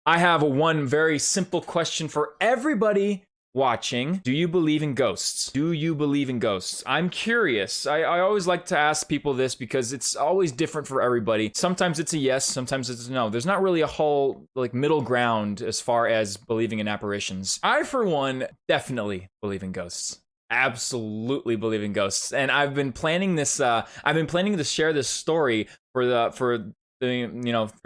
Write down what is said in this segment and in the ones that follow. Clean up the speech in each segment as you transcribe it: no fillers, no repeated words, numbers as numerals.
I have one very simple question for everybody watching. Do you believe in ghosts? Do you believe in ghosts? I'm curious. I always like to ask people this because it's always different for everybody. Sometimes it's a yes, sometimes it's a no. There's not really a whole like middle ground as far as believing in apparitions. I, for one, definitely believe in ghosts. Absolutely believe in ghosts. And I've been planning this, I've been planning to share this story for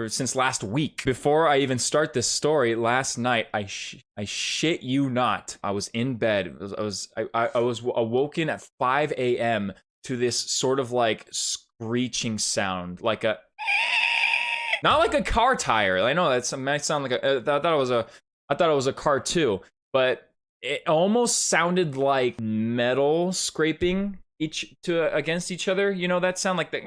since last week. Before I even start this story, last night I shit you not, I was in bed. I was awoken at 5 a.m. to this sort of like screeching sound, like a not like a car tire. I know that might sound like I thought it was a car too, but it almost sounded like metal scraping against each other. You know that sound, like the.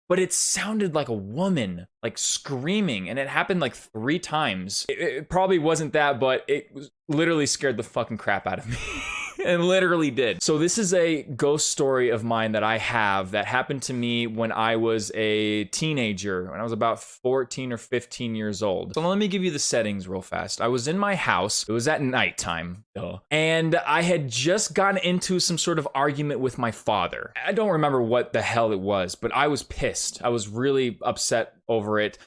But it sounded like a woman, like screaming, and it happened like 3 times. It probably wasn't that, but it literally scared the fucking crap out of me. And literally did. So this is a ghost story of mine that I have that happened to me when I was a teenager, when I was about 14 or 15 years old. So let me give you the settings real fast. I was in my house. It was at nighttime, and I had just gotten into some sort of argument with my father. I don't remember what the hell it was, but I was pissed. I was really upset over it.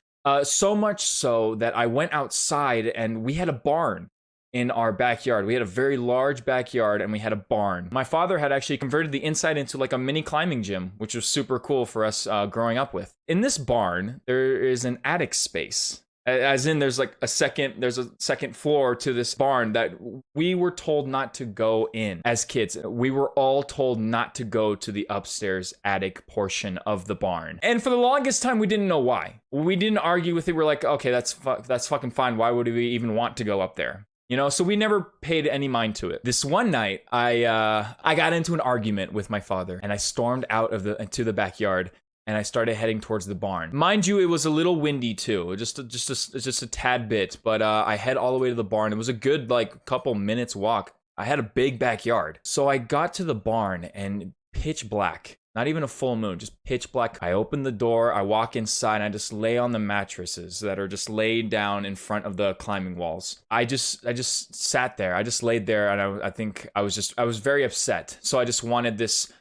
So much so that I went outside and we had a barn in our backyard. We had a very large backyard and we had a barn. My father had actually converted the inside into like a mini climbing gym, which was super cool for us growing up with. In this barn, there is an attic space. As in there's a second floor to this barn that we were told not to go in as kids. We were all told not to go to the upstairs attic portion of the barn. And for the longest time, we didn't know why. We didn't argue with it. We're like, okay, that's fucking fine. Why would we even want to go up there? You know, so we never paid any mind to it. This one night, I got into an argument with my father, and I stormed out into the backyard, and I started heading towards the barn. Mind you, it was a little windy too, just a tad bit. But I head all the way to the barn. It was a good like couple minutes walk. I had a big backyard, so I got to the barn and pitch black. Not even a full moon, just pitch black. I open the door, I walk inside, and I just lay on the mattresses that are just laid down in front of the climbing walls. I just sat there. I just laid there, and I think I was very upset. So I just wanted this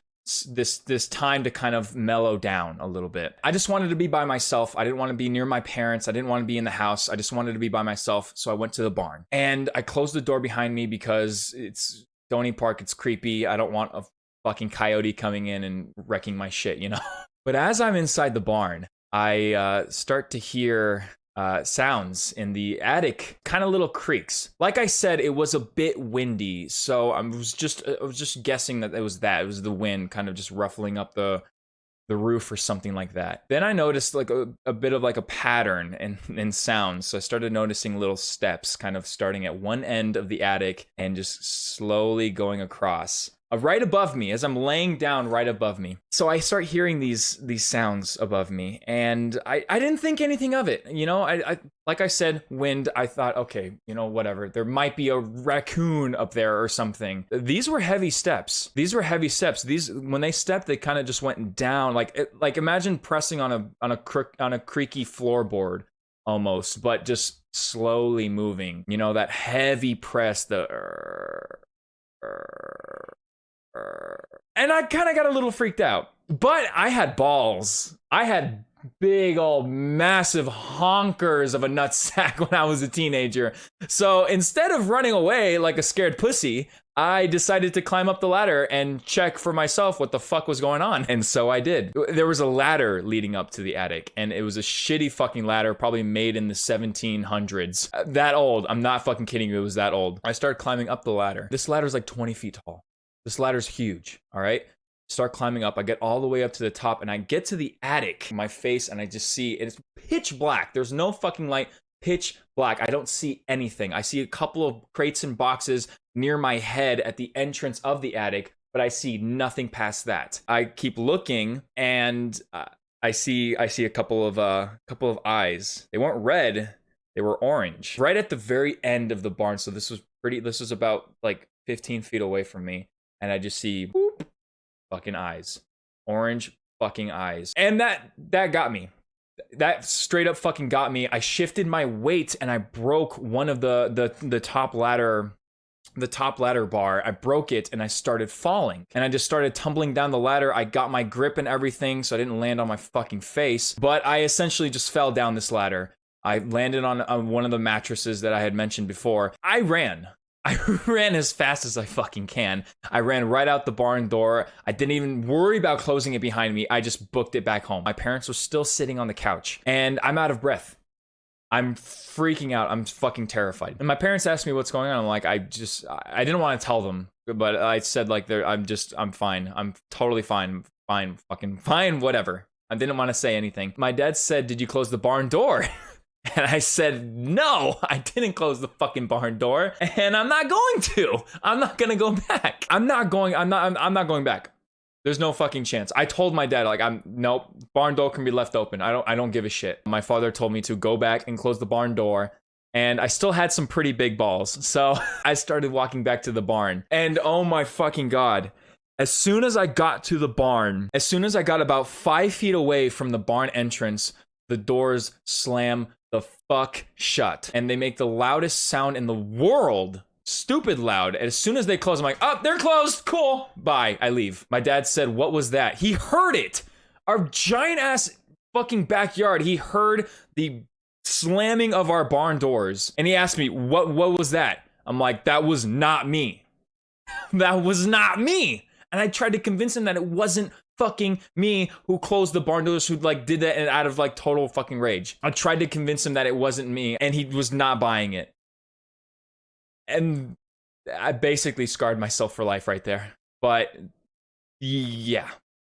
time to kind of mellow down a little bit. I just wanted to be by myself. I didn't want to be near my parents. I didn't want to be in the house. I just wanted to be by myself. So I went to the barn, and I closed the door behind me because it's Stony Park. It's creepy. I don't want a fucking coyote coming in and wrecking my shit, you know? But as I'm inside the barn, I start to hear sounds in the attic, kind of little creaks. Like I said, it was a bit windy, so I was just guessing that it was that. It was the wind kind of just ruffling up the roof or something like that. Then I noticed like a bit of like a pattern in sounds. So I started noticing little steps kind of starting at one end of the attic and just slowly going across. Right above me, as I'm laying down right above me. So I start hearing these sounds above me, and I didn't think anything of it. You know, I like I said, wind, I thought, okay, you know, whatever. There might be a raccoon up there or something. These were heavy steps. These, when they stepped, they kind of just went down. Like imagine pressing on a creaky floorboard almost, but just slowly moving. You know, that heavy press, and I kind of got a little freaked out, but I had balls. I had big old massive honkers of a nutsack when I was a teenager. So instead of running away like a scared pussy, I decided to climb up the ladder and check for myself what the fuck was going on. And so I did. There was a ladder leading up to the attic, and it was a shitty fucking ladder, probably made in the 1700s. That old. I'm not fucking kidding you. It was that old. I started climbing up the ladder. This ladder's like 20 feet tall. This ladder's huge, all right? Start climbing up. I get all the way up to the top, and I get to the attic, my face, and I just see it's pitch black. There's no fucking light, pitch black. I don't see anything. I see a couple of crates and boxes near my head at the entrance of the attic, but I see nothing past that. I keep looking, and I see a couple of eyes. They weren't red, they were orange. Right at the very end of the barn. So this was about like 15 feet away from me. And I just see boop, fucking eyes. Orange fucking eyes. And that got me. that straight up fucking got me. I shifted my weight and I broke one of the top ladder, the top ladder bar. I broke it and I started falling, and I just started tumbling down the ladder. I got my grip and everything, so I didn't land on my fucking face, but I essentially just fell down this ladder. I landed on one of the mattresses that I had mentioned before. I ran as fast as I fucking can. I ran right out the barn door. I didn't even worry about closing it behind me. I just booked it back home. My parents were still sitting on the couch, and I'm out of breath. I'm freaking out. I'm fucking terrified. And my parents asked me what's going on. I'm like, I didn't want to tell them, but I said like, I'm fine. I'm totally fine. Fine, fucking fine, whatever. I didn't want to say anything. My dad said, "Did you close the barn door?" And I said, "No, I didn't close the fucking barn door, and I'm not going to. I'm not gonna go back. I'm not going back. There's no fucking chance." I told my dad, like, nope, barn door can be left open. I don't give a shit. My father told me to go back and close the barn door, and I still had some pretty big balls. So I started walking back to the barn, and oh my fucking God. As soon as I got to the barn, as soon as I got about 5 feet away from the barn entrance, the doors slam the fuck shut, and they make the loudest sound in the world. Stupid loud. And as soon as they close, I'm like, oh, they're closed. Cool. Bye. I leave. My dad said, "What was that?" He heard it. Our giant ass fucking backyard. He heard the slamming of our barn doors. And he asked me, what was that? I'm like, that was not me. That was not me. And I tried to convince him that it wasn't fucking me who closed the barn doors, who like did that out of like total fucking rage. I tried to convince him that it wasn't me, and he was not buying it. And I basically scarred myself for life right there. But yeah,